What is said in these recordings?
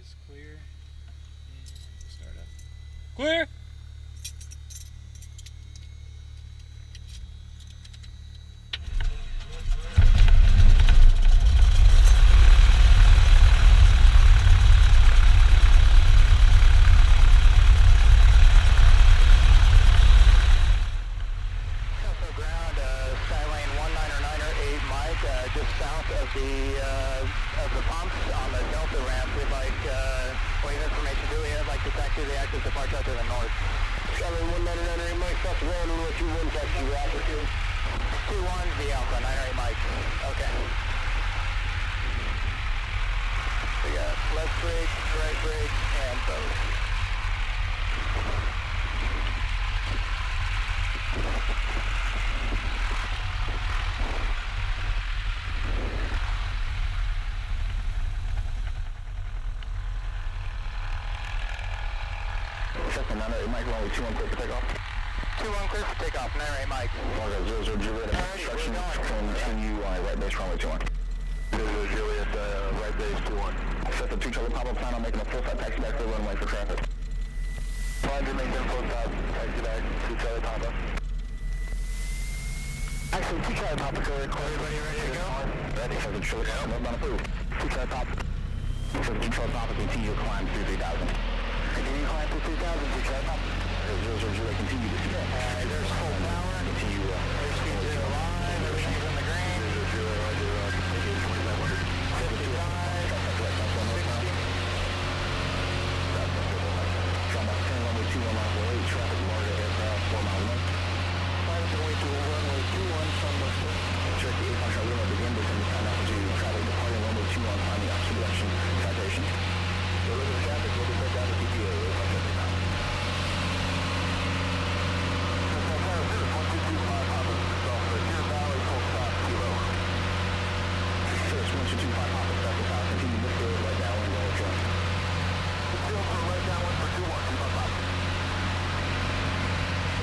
is clear. And start up. Clear! Just south of the pumps on the Delta ramp. We'd like wave information. Do we have like to taxi the active departure out to the north? Charlie 1998 Mike, that's 1 and what you want taxi the active. 2-1 the Alpha, 908 Mike. Okay. We got left brake, right brake, and both. Second 908 Mike, runway 21 clear for takeoff. 21 clear for takeoff, 908 Mike. Margo 00 Juliet, instruction continue on right base runway 21. 00 Juliet, right base 21. Set the 2 Charlie Papa plan on making a full side taxi back to the runway for traffic. Plan to make them full side taxi back, 2 Charlie Papa. Actually, 2 Charlie Papa, clear. Everybody ready to go? Ready, set the Charlie Papa, northbound approved. 2 Charlie Papa. Set the 2 Charlie Papa, continue climb through 3000. Continue climb through 3000, 2 Charlie Papa. 00 Juliet, continue to see. There's full power. Continue, airspeed's in the line, everything's in the green. 00 Juliet, roger, 55, 60. Trauma 10, runway 21, mile 48, traffic Margo aircraft, 4 miles north. Climb to runway 21 from the check the 8 Charlie Lima begin descending time altitude, traffic departing runway 21, climbing opposite direction, citation. Deliver the traffic, we'll be back down to PPA, 8 now. 1225 Papa, stop the top, continue this field, right down, and roll train. The field for right down, 1 for 21, 25 Papa.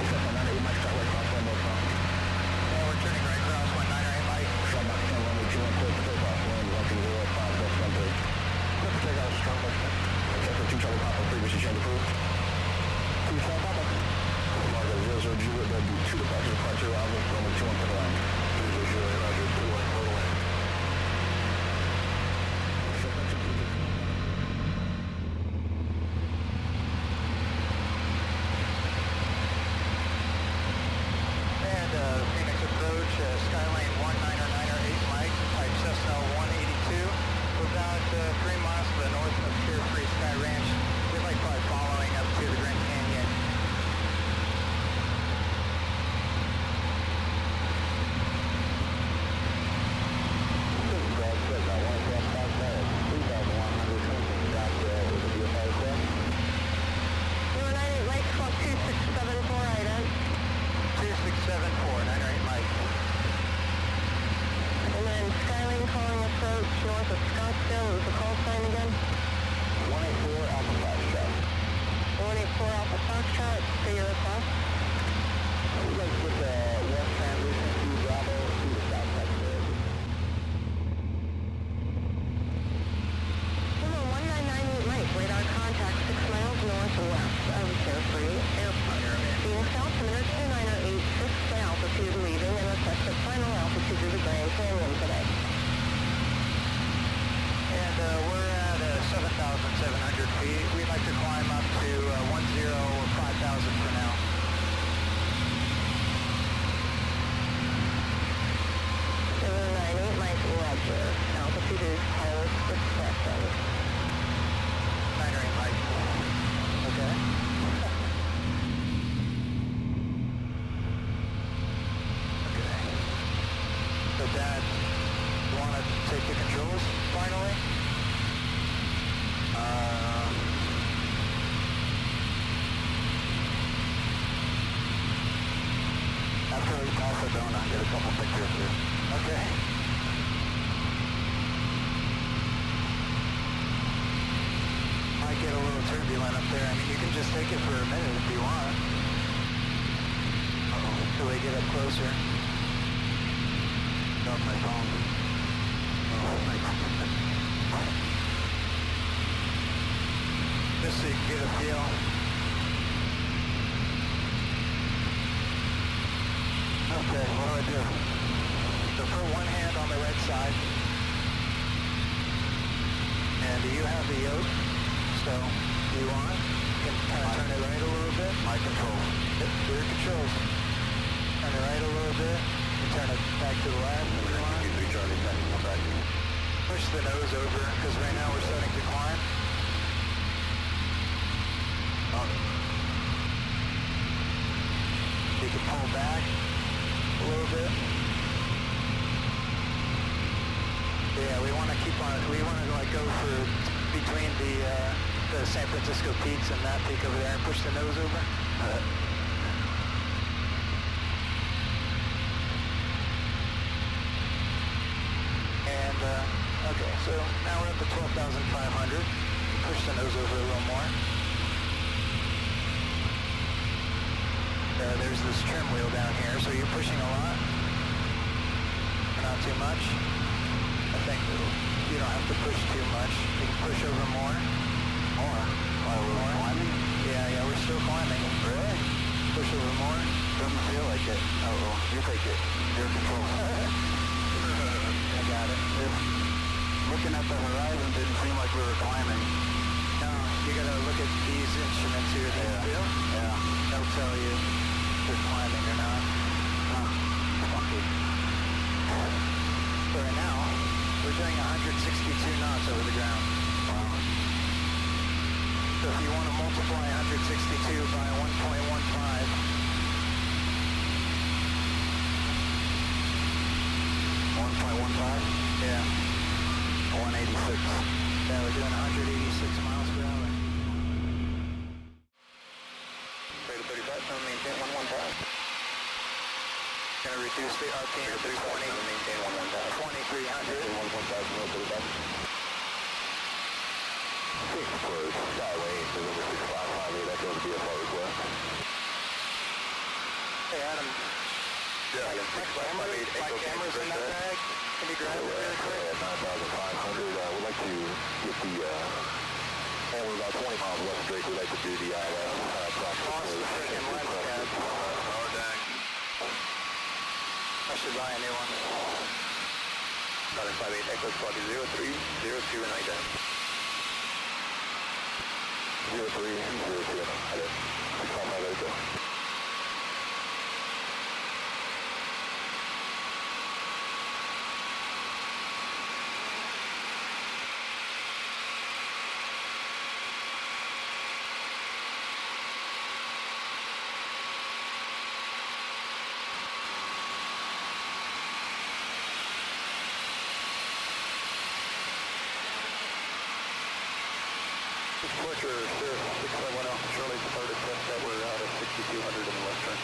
Second 908 Mike, start right cross, 1 more front. We're turning right cross, 1908 Mike. Strong box 10, runway 21, clear for takeoff, wind 105, West 13. Clear for takeoff, strong box 10. Check for 2 Charlie Papa, previously change approved. 2 Charlie Papa. Margo 00 Juliet, there'll be 2 departure, runway 21 for the line. 00 Juliet, roger, 21 for the line. Phoenix approach, Skylane 1908 Mike, type Cessna 182. We're about 3 miles to the north of Carefree Sky Ranch. We'd like probably following up to the Grand Canyon. North of Scottsdale, what was the call sign again? 184 Alpha Foxtrot. 184 Alpha Foxtrot, figure the cost. We'd like to get the west transition to Bravo to the south side of the Hello, 1998 Mike, radar contact 6 miles northwest of Carefree Airport. Phoenix altimeter 2986 by altitude leaving and assess the final altitude of the Grand Canyon today. We're at 7,700 feet. We'd like to climb up to 10 or 5,000 for now. Silver 98 Mike, roger. Altitude is highest discretion. 98 Mike. Okay. Okay. So Dad, you want to take the controls finally? After we pass the donut, get a couple pictures here. Okay. Might get a little turbulent up there. I mean, you can just take it for a minute if you want. Uh-oh, till they get up closer. Got my phone. Oh, my God. just so you can get a feel. Okay, what do I do? So put one hand on the right side. And do you have the yoke? So, do you want? You can kind of turn it right a little bit. My control. Yep, your controls. Turn it right a little bit. And turn it back to the left. Charlie, back. Push the nose over, because right now we're starting to climb. You can pull back a little bit. Yeah, we want to keep on. We want to like go for between the San Francisco peaks and that peak over there, and push the nose over. And okay, so now we're up to 12,500. Push the nose over a little more. There's this trim wheel down here, so you're pushing a lot. Not too much. I think you don't have to push too much. You can push over more. More? While we're climbing? Yeah, we're still climbing. Really? Push over more. Doesn't feel like it. Oh, you take it. Your control. I got it. Looking at the horizon didn't seem like we were climbing. No, you gotta look at these instruments here. Yeah. Yeah. They'll tell you if you're climbing or not. Funky. So right now, we're doing 162 knots over the ground. Wow. So if you want to multiply 162 by 1.15, 1.15? Yeah. 186. Yeah, we're doing 186 miles per hour. Rate of 35, maintain 115. Gonna reduce the RPM to 20. Maintain 115. 2300. 115. For Skyway, for number 6558, that's going to be a far request. Hey Adam. Yeah, my camera's in that bag. Can you grab it really quick? At 9,500, we'd like to get the, and we're about 20 miles west of Drake, we'd like to do the ILS practice. Awesome, freaking lens cap. Oh, dang. I should buy a new one. 758 Echo Squad 0302 and like that. 0302 and I did. 655 Echo. Departure, sir, 6510, Charlie departed test that we're out of 6200 in the western.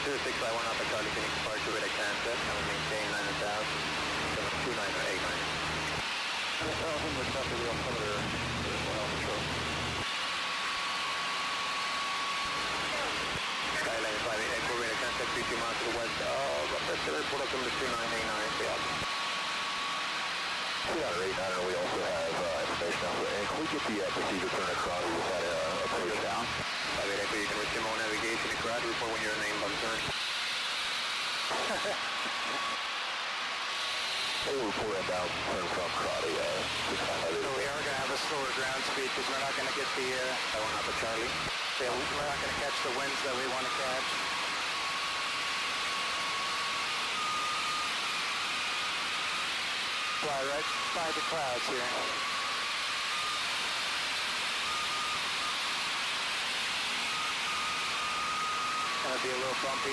Sir, 6510, Alpha Charlie, can you departure with a Kansas, and we maintain 9,000, 729 or 89. 9,000, we're south of the altimeter, Alpha Charlie. Skyline 58, Echo, radar contact 32 miles to the west of the report up number 2989, the Alpha. 2989, we also have information on it. And can we get the procedure turn across? We just had a approach down. You can resume on navigation to crowd report when your name bumps turn. We'll report inbound turn from Crowdy. So we are going to have a slower ground speed because we're not going to get the, I won't have a Charlie. Yeah, we're not going to catch the winds that we want to catch. Fly right by the clouds here. Gonna be a little bumpy.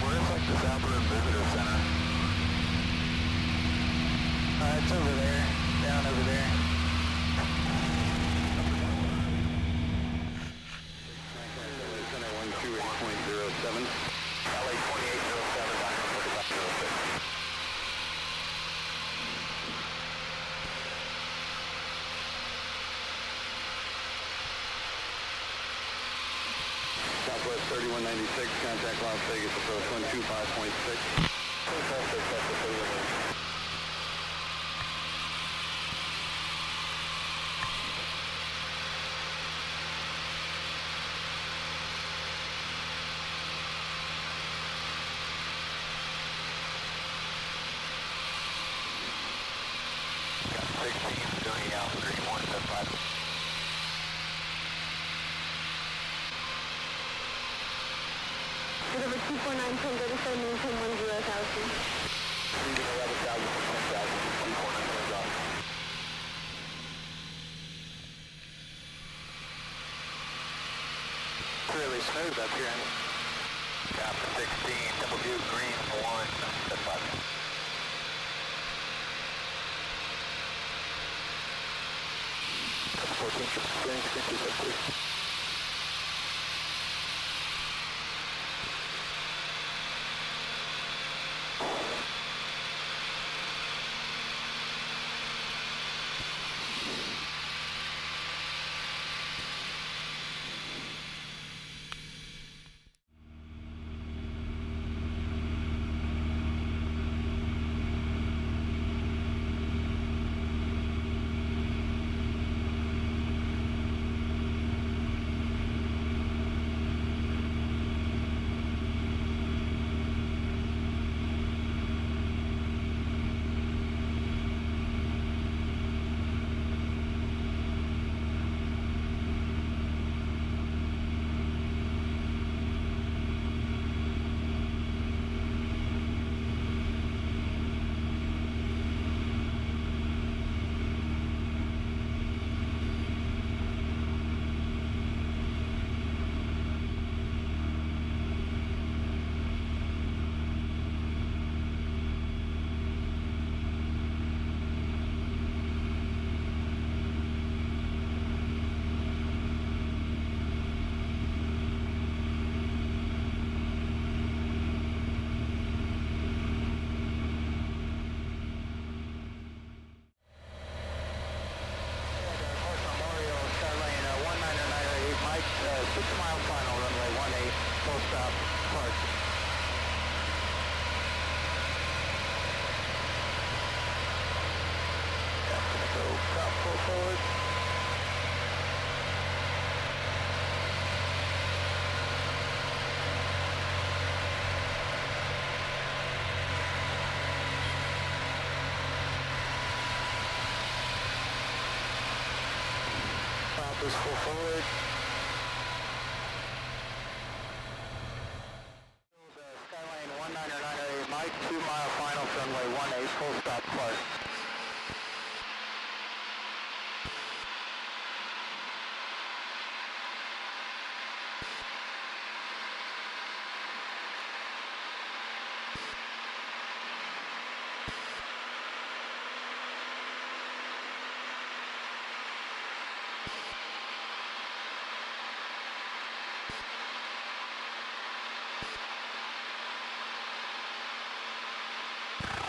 Where's like the South Rim Visitor Center? It's over there, down over there. Center 128.07. LA 2807, Dr. 4506. 3196, contact Las Vegas, approach 125.6. 256, that's the 31. Number 249, 1037, maintain 10,000. It's really smooth up here. Captain 16, double view, green, 1, that's 5. 14, steering, 50. Is full forward. Skyline 1998, Mike, 2 mile final, runway 18, full stop, Clark.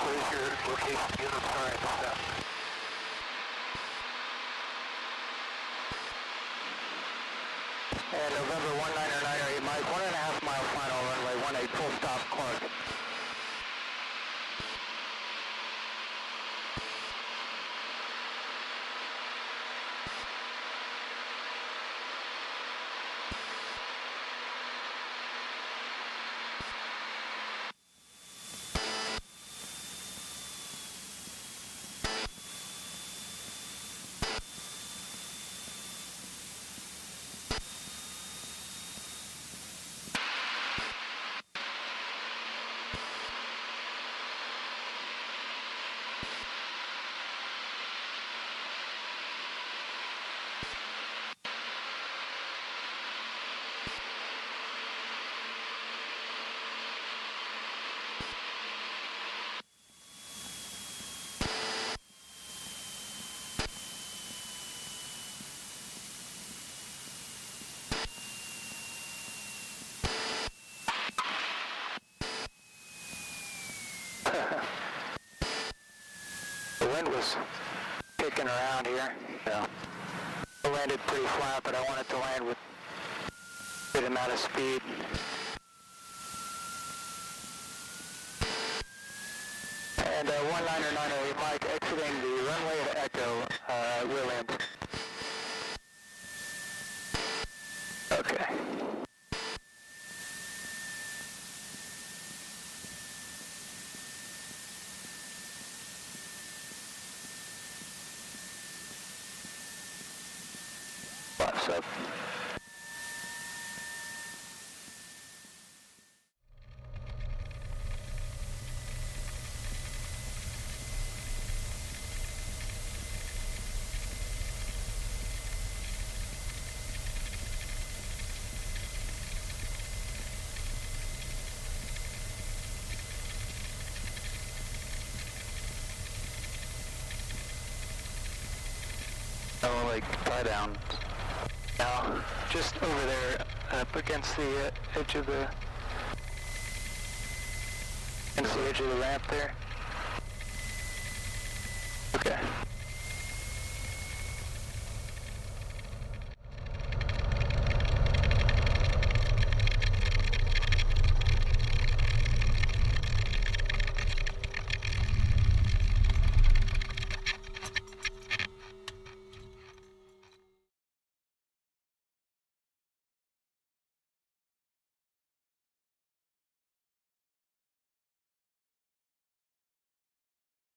What is your location? Get up, sorry, stop. And November 1998, Mike, 1.5 mile final, runway 18, full stop, Clark. The wind was kicking around here. Yeah. It landed pretty flat, but I wanted to land with good amount of speed. And 1990 Mike exiting the runway at Echo, Williams. Okay. Flaps up. Oh, like tie down. Now, just over there, up against the edge of the, against the edge of the ramp there.